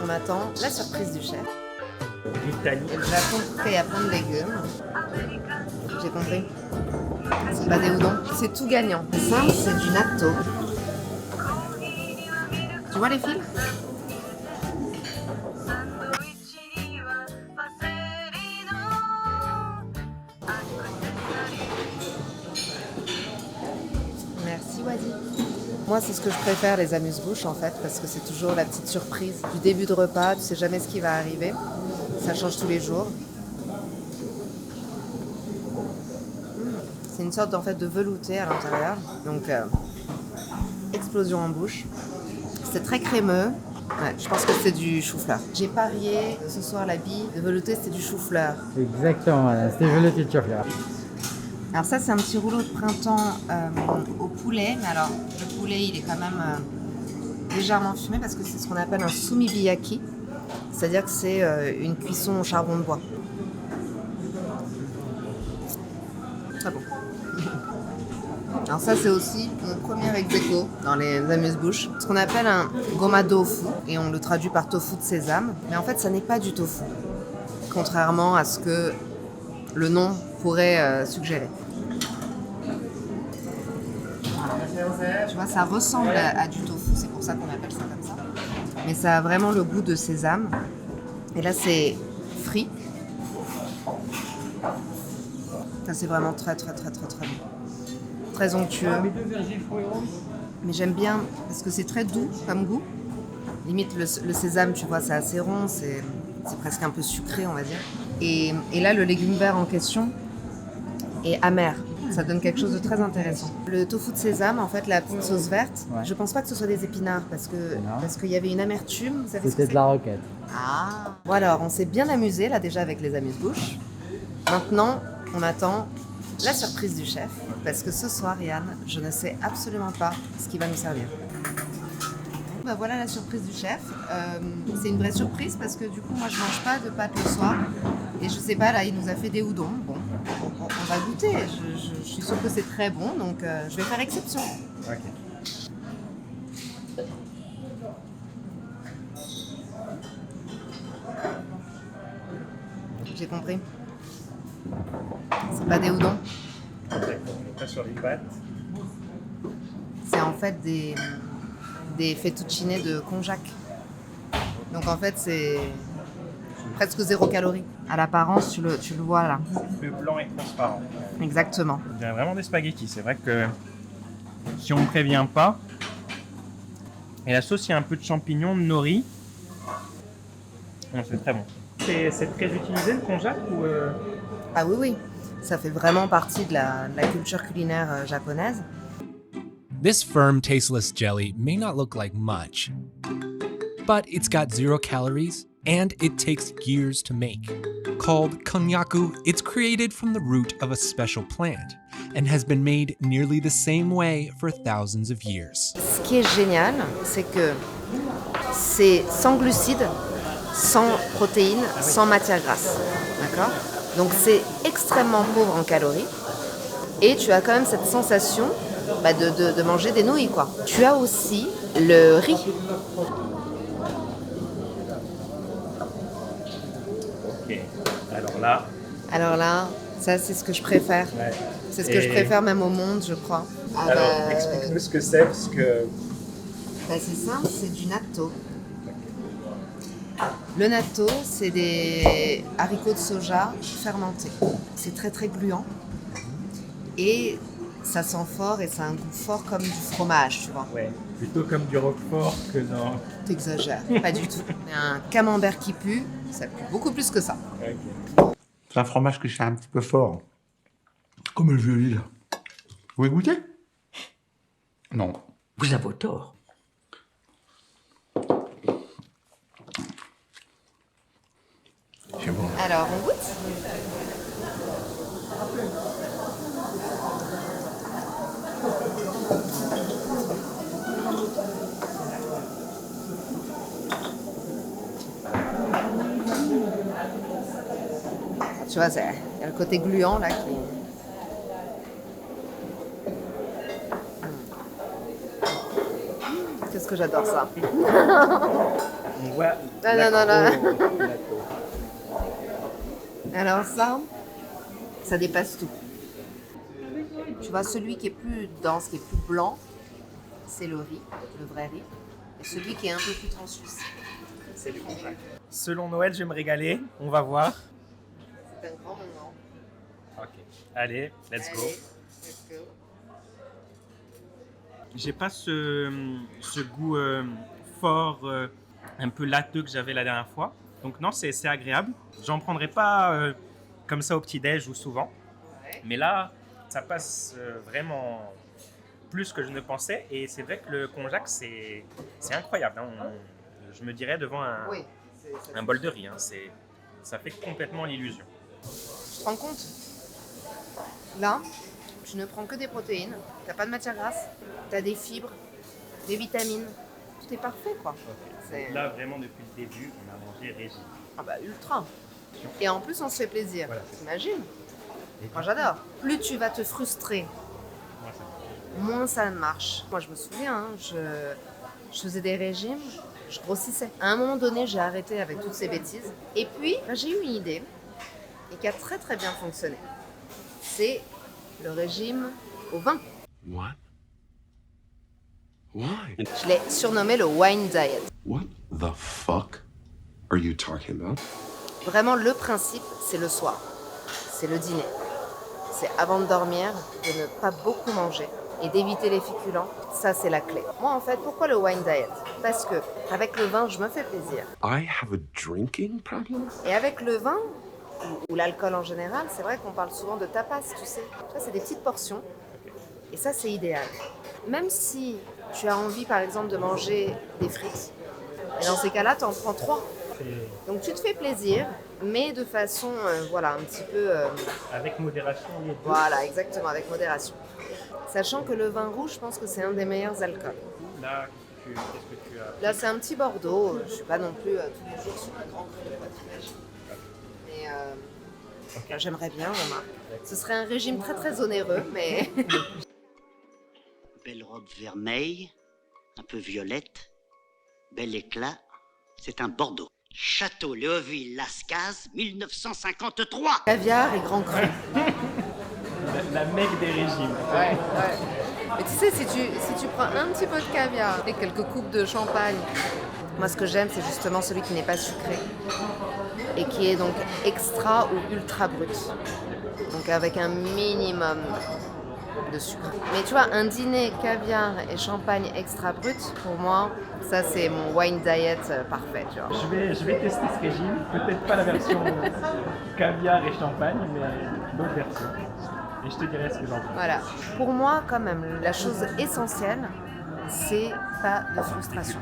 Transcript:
on attend la surprise du chef. L'Italie. Et le Japon, il y a plein de légumes. J'ai compris. C'est pas des udon, c'est tout gagnant. Ça, c'est du natto. Tu vois les fils? Merci Wadi. Moi, c'est ce que je préfère, les amuse-bouches, en fait, parce que c'est toujours la petite surprise du début de repas. Tu sais jamais ce qui va arriver. Ça change tous les jours. C'est une sorte, en fait, de velouté à l'intérieur. Donc, explosion en bouche. C'est très crémeux. Ouais, je pense que c'est du chou-fleur. J'ai parié que ce soir, la bille de velouté, c'était du chou-fleur. Exactement, madame. C'était velouté de chou-fleur. Alors ça, c'est un petit rouleau de printemps au poulet. Mais alors, le poulet, il est quand même légèrement fumé parce que c'est ce qu'on appelle un sumibiyaki. C'est-à-dire que c'est une cuisson au charbon de bois. Très bon. Alors ça, c'est aussi mon premier ex-aequo dans les amuse-bouches. Ce qu'on appelle un goma tofu, et on le traduit par tofu de sésame. Mais en fait, ça n'est pas du tofu, contrairement à ce que le nom pourrait suggérer. Voilà. Tu vois, ça ressemble à du tofu, c'est pour ça qu'on appelle ça comme ça. Mais ça a vraiment le goût de sésame. Et là, c'est frit. Ça, c'est vraiment très, très, très, très, très bon. Très onctueux. Mais j'aime bien parce que c'est très doux comme goût. Limite, le sésame, tu vois, c'est assez rond, c'est presque un peu sucré, on va dire. Et là, le légume vert en question est amer. Ça donne quelque chose de très intéressant. Le tofu de sésame, en fait, la petite sauce verte, je pense pas que ce soit des épinards parce qu'il y avait une amertume. Vous savez ce que C'était de la roquette. Ah. Bon alors, on s'est bien amusé là déjà avec les amuse-bouches. Maintenant, on attend la surprise du chef parce que ce soir, Yann, je ne sais absolument pas ce qu'il va nous servir. Bah voilà la surprise du chef. C'est une vraie surprise parce que du coup, moi, je mange pas de pâtes le soir. Et je sais pas, là, il nous a fait des udon. Bon, on va goûter. Je suis sûre que c'est très bon, donc je vais faire exception. Ok. J'ai compris. C'est pas des udon. On n'est pas sur les pâtes. C'est en fait des fettuccine de konjac. Donc en fait, c'est presque 0 calories. À l'apparence, tu le vois là. Le blanc est transparent. Exactement. On dirait vraiment des spaghettis. C'est vrai que si on ne prévient pas, et la sauce, il y a un peu de champignons, de nori. Non, c'est très bon. C'est très utilisé le konjac ou Ah oui, oui. Ça fait vraiment partie de la culture culinaire japonaise. This firm, tasteless jelly may not look like much, but it's got 0 calories and it takes years to make. Called konnyaku, it's created from the root of a special plant and has been made nearly the same way for thousands of years. Ce qui est génial, c'est que c'est sans glucides, sans protéines, sans matière grasse. D'accord ? Donc c'est extrêmement pauvre en calories et tu as quand même cette sensation de manger des nouilles, quoi. Tu as aussi le riz. Ok. Alors là, Ça c'est ce que je préfère. ouais. C'est ce que je préfère même au monde, je crois. Alors, explique-nous ce que c'est, parce que... C'est simple, c'est du natto. Le natto, c'est des haricots de soja fermentés. C'est très très gluant. Et ça sent fort et ça a un goût fort comme du fromage, tu vois. Ouais, plutôt comme du roquefort que dans... T'exagères, pas du tout. Un camembert qui pue, ça pue beaucoup plus que ça. Okay. C'est un fromage que je fais un petit peu fort. Comme le vieux Lille. Vous voulez goûter? Non. Vous avez tort. C'est bon. Alors, on goûte? Tu vois, il y a le côté gluant là qui... Qu'est-ce Parce que j'adore ça. On voit Non. Alors ça dépasse tout. Tu vois, celui qui est plus dense, qui est plus blanc, c'est le riz, le vrai riz. Et celui qui est un peu plus translucide, c'est le konjac. Selon Noël, je vais me régaler. On va voir. C'est un grand moment. Ok. Allez, let's go. Allez, let's go. J'ai pas ce goût fort, un peu lateux que j'avais la dernière fois. Donc non, c'est agréable. J'en prendrai pas comme ça au petit-déj ou souvent. Ouais. Mais là, ça passe vraiment plus que je ne pensais. Et c'est vrai que le konjac, c'est incroyable. Hein. Je me dirais devant Oui, un bol de riz. Hein. Ça fait complètement l'illusion. Tu te rends compte? Là, tu ne prends que des protéines, t'as pas de matière grasse, t'as des fibres, des vitamines. Tout est parfait, quoi. C'est... Là, vraiment, depuis le début, on a mangé régime. Ah bah, ultra. Et en plus, on se fait plaisir. Voilà. T'imagines? Moi, j'adore. Plus tu vas te frustrer, Moi, ça moins ça marche. Moi, je me souviens, hein, je faisais des régimes, je grossissais. À un moment donné, j'ai arrêté avec toutes ces bêtises. Et puis, j'ai eu une idée, et qui a très très bien fonctionné. C'est le régime au vin. What? Why? Je l'ai surnommé le wine diet. What the fuck are you talking about? Vraiment, le principe, c'est le soir. C'est le dîner. C'est avant de dormir, de ne pas beaucoup manger et d'éviter les féculents. Ça, c'est la clé. Moi, en fait, pourquoi le wine diet? Parce que avec le vin, je me fais plaisir. I have a drinking problem? Et avec le vin, ou l'alcool en général, c'est vrai qu'on parle souvent de tapas, tu sais. Ça, c'est des petites portions. Et ça, c'est idéal. Même si tu as envie, par exemple, de manger des frites, et dans ces cas-là, tu en prends 3. Donc, tu te fais plaisir, mais de façon, voilà, un petit peu... avec modération, les deux. Voilà, exactement, avec modération. Sachant que le vin rouge, je pense que c'est un des meilleurs alcools. Là, qu'est-ce que tu as? Là, c'est un petit Bordeaux. Je ne suis pas non plus tous les jours sur un grand cru, quoi, t'imagines. Mais enfin, j'aimerais bien, Romain. Ce serait un régime très très onéreux, mais... Belle robe vermeille, un peu violette, bel éclat, c'est un Bordeaux. Château Léoville-Lascaz, 1953. Caviar et grand cru. La mecque des régimes. Ouais. Mais tu sais, si tu prends un petit peu de caviar et quelques coupes de champagne, moi ce que j'aime, c'est justement celui qui n'est pas sucré et qui est donc extra ou ultra brut. Donc avec un minimum de sucre. Mais tu vois, un dîner caviar et champagne extra brut, pour moi, ça c'est mon wine diet parfait, tu vois. Je vais tester ce régime, peut-être pas la version caviar et champagne, mais d'autres versions. Et je te dirai ce que j'en pense. Voilà. Pour moi, quand même, la chose essentielle, c'est pas de frustration.